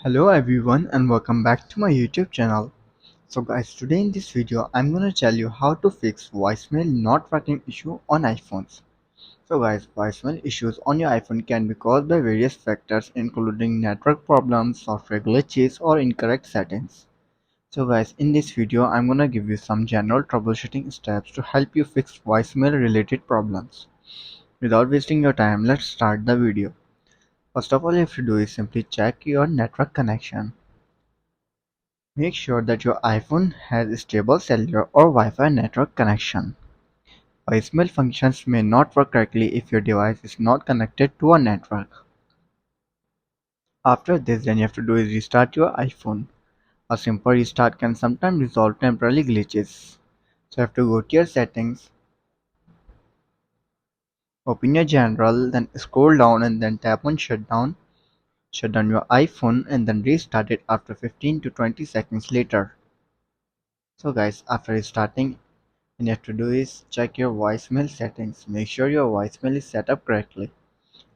Hello everyone and welcome back to my YouTube channel. So guys, today in this video I'm gonna tell you how to fix voicemail not working issue on iPhones. So guys, voicemail issues on your iPhone can be caused by various factors including network problems, software glitches or incorrect settings. So guys, in this video I'm gonna give you some general troubleshooting steps to help you fix voicemail related problems. Without wasting your time, let's start the video. First of all, you have to do is simply check your network connection. Make sure that your iPhone has a stable cellular or Wi-Fi network connection. Voicemail functions may not work correctly if your device is not connected to a network. After this, then you have to do is restart your iPhone. A simple restart can sometimes resolve temporary glitches. So you have to go to your settings, open your general, then scroll down and then tap on shutdown. Shut down your iPhone and then restart it after 15 to 20 seconds later. So guys, after restarting, what you have to do is check your voicemail settings. Make sure your voicemail is set up correctly.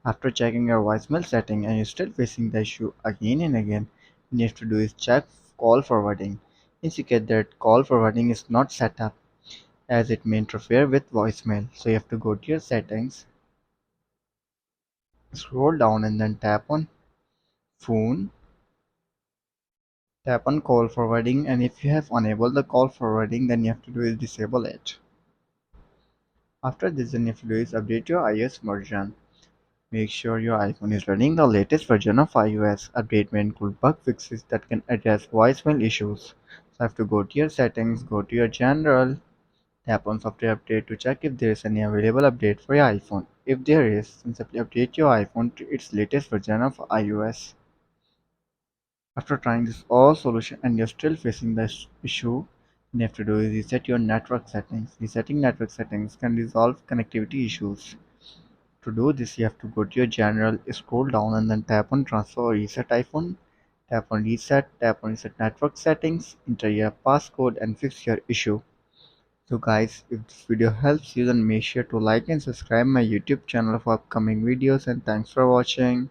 After checking your voicemail setting and you're still facing the issue again and again, what you have to do is check call forwarding. Indicate that call forwarding is not set up as it may interfere with voicemail. So you have to go to your settings, scroll down and then tap on phone, tap on call forwarding, and if you have enabled the call forwarding, then you have to do is disable it. After this, then you have to do is update your iOS version. Make sure your iPhone is running the latest version of iOS. Update may include bug fixes that can address voicemail issues. So I have to go to your settings, go to your general, tap on software update to check if there is any available update for your iPhone. If there is, then simply update your iPhone to its latest version of iOS. After trying this all solution and you're still facing this issue, you have to do is reset your network settings. Resetting network settings can resolve connectivity issues. To do this, you have to go to your general, scroll down and then tap on transfer or reset iPhone. Tap on reset network settings, enter your passcode and fix your issue. So guys, if this video helps you then make sure to like and subscribe my YouTube channel for upcoming videos and thanks for watching.